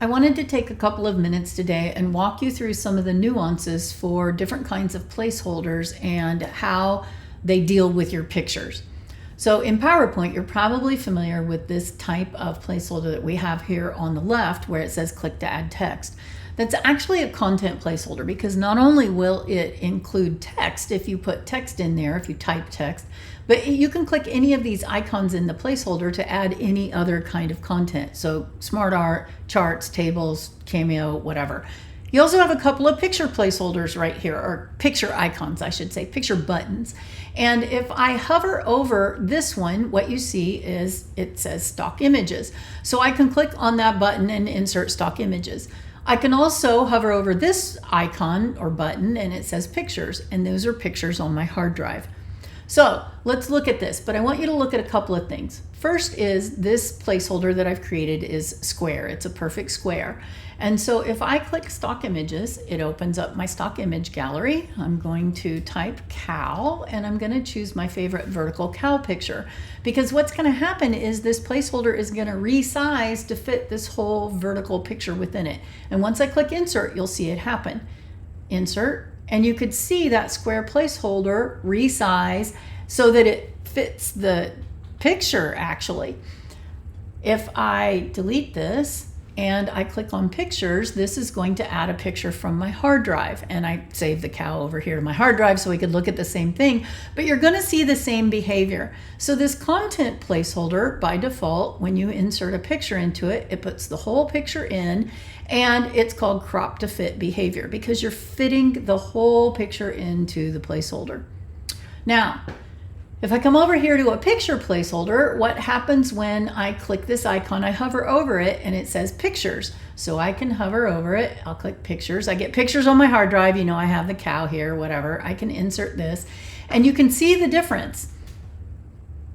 I wanted to take a couple of minutes today and walk you through some of the nuances for different kinds of placeholders and how they deal with your pictures. So in PowerPoint, you're probably familiar with this type of placeholder that we have here on the left where it says click to add text. That's actually a content placeholder because not only will it include text if you put text in there, if you type text, but you can click any of these icons in the placeholder to add any other kind of content. So smart art, charts, tables, Cameo, whatever. You also have a couple of picture placeholders right here, or picture icons, I should say, picture buttons. And if I hover over this one, what you see is it says stock images. So I can click on that button and insert stock images. I can also hover over this icon or button and it says pictures, and those are pictures on my hard drive. So let's look at this, but I want you to look at a couple of things. First is this placeholder that I've created is square. It's a perfect square. And so if I click stock images, it opens up my stock image gallery. I'm going to type cow and I'm going to choose my favorite vertical cow picture, because what's going to happen is this placeholder is going to resize to fit this whole vertical picture within it. And once I click insert, you'll see it happen. Insert, and you could see that square placeholder resize so that it fits the picture actually. If I delete this and I click on pictures, this is going to add a picture from my hard drive, and I save the cow over here to my hard drive so we could look at the same thing, but you're going to see the same behavior. So this content placeholder, by default, when you insert a picture into it, it puts the whole picture in, and it's called crop to fit behavior because you're fitting the whole picture into the placeholder. Now, if I come over here to a picture placeholder, what happens when I click this icon, I hover over it and it says pictures. So I can hover over it, I'll click pictures. I get pictures on my hard drive, you know, I have the cow here, whatever. I can insert this and you can see the difference.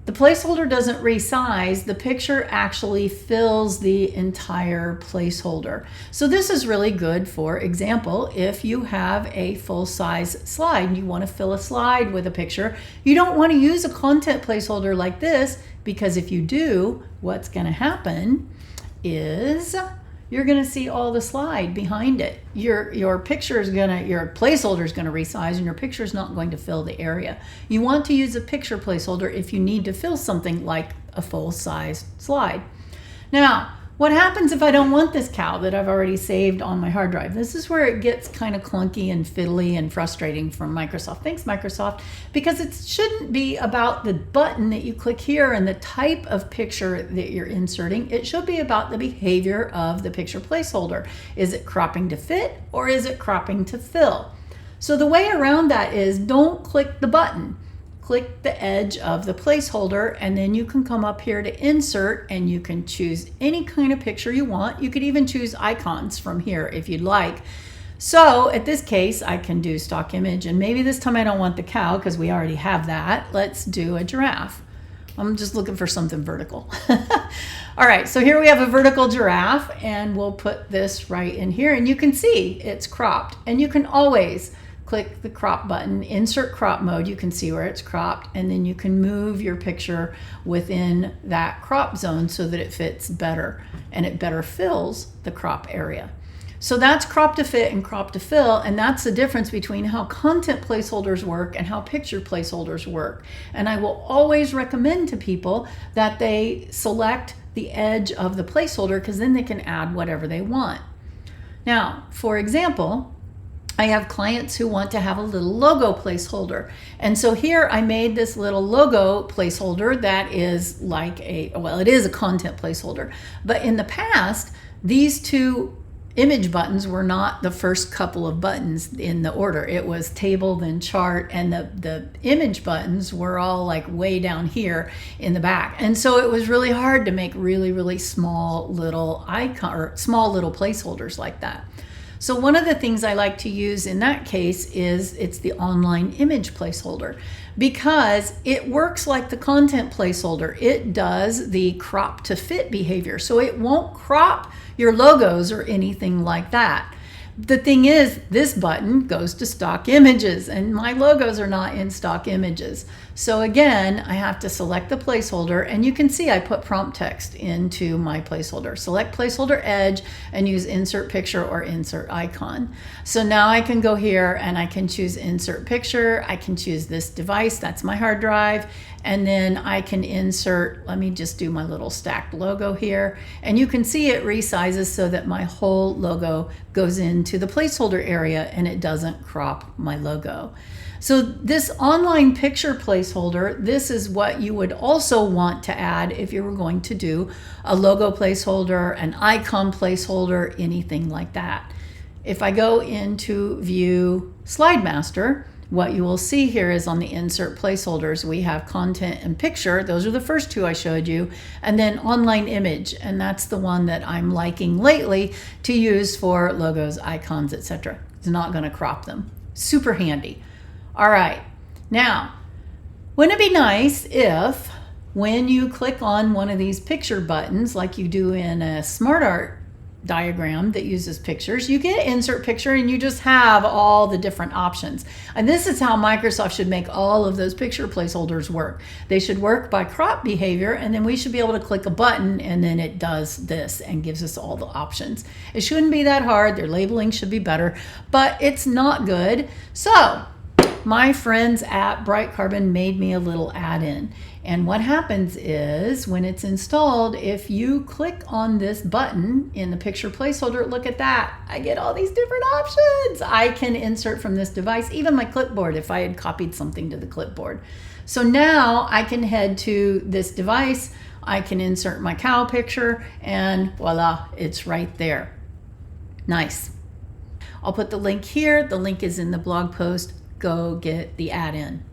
The placeholder doesn't resize, the picture actually fills the entire placeholder. So this is really good, for example, if you have a full-size slide and you want to fill a slide with a picture, you don't want to use a content placeholder like this, because if you do, what's going to happen is you're going to see all the slide behind it. Your picture is going to, your placeholder is going to resize and your picture is not going to fill the area. You want to use a picture placeholder if you need to fill something like a full-size slide. Now, what happens if I don't want this cow that I've already saved on my hard drive? This is where it gets kind of clunky and fiddly and frustrating from Microsoft. Thanks, Microsoft, because it shouldn't be about the button that you click here and the type of picture that you're inserting. It should be about the behavior of the picture placeholder. Is it cropping to fit or is it cropping to fill? So the way around that is don't click the button. Click the edge of the placeholder, and then you can come up here to insert and you can choose any kind of picture you want. You could even choose icons from here if you'd like. So at this case, I can do stock image, and maybe this time I don't want the cow because we already have that. Let's do a giraffe. I'm just looking for something vertical. All right, so here we have a vertical giraffe, and we'll put this right in here, and you can see it's cropped, and you can always click the crop button, insert crop mode, you can see where it's cropped, and then you can move your picture within that crop zone so that it fits better and it better fills the crop area. So that's crop to fit and crop to fill, and that's the difference between how content placeholders work and how picture placeholders work. And I will always recommend to people that they select the edge of the placeholder because then they can add whatever they want. Now, for example, I have clients who want to have a little logo placeholder. And so here I made this little logo placeholder that is like it is a content placeholder. But in the past, these two image buttons were not the first couple of buttons in the order. It was table, then chart, and the image buttons were all like way down here in the back. And so it was really hard to make really, really small little icon or small little placeholders like that. So one of the things I like to use in that case is it's the online image placeholder, because it works like the content placeholder. It does the crop to fit behavior. So it won't crop your logos or anything like that. The thing is, this button goes to stock images, and my logos are not in stock images. So again, I have to select the placeholder, and you can see I put prompt text into my placeholder. Select placeholder edge and use insert picture or insert icon. So now I can go here and I can choose insert picture. I can choose this device, that's my hard drive. And then I can insert, let me just do my little stacked logo here. And you can see it resizes so that my whole logo goes into the placeholder area and it doesn't crop my logo. So this online picture placeholder, this is what you would also want to add if you were going to do a logo placeholder, an icon placeholder, anything like that. If I go into View Slide Master, what you will see here is on the insert placeholders, we have content and picture. Those are the first two I showed you. And then online image. And that's the one that I'm liking lately to use for logos, icons, etc. It's not going to crop them. Super handy. All right. Now, wouldn't it be nice if when you click on one of these picture buttons, like you do in a SmartArt diagram that uses pictures, you get insert picture and you just have all the different options. And this is how Microsoft should make all of those picture placeholders work. They should work by crop behavior, and then we should be able to click a button and then it does this and gives us all the options. It shouldn't be that hard. Their labeling should be better, but it's not good. So my friends at Bright Carbon made me a little add-in. And what happens is when it's installed, if you click on this button in the picture placeholder, look at that. I get all these different options. I can insert from this device, even my clipboard if I had copied something to the clipboard. So now I can head to this device, I can insert my cow picture, and voila, it's right there. Nice. I'll put the link here. The link is in the blog post. Go get the add-in.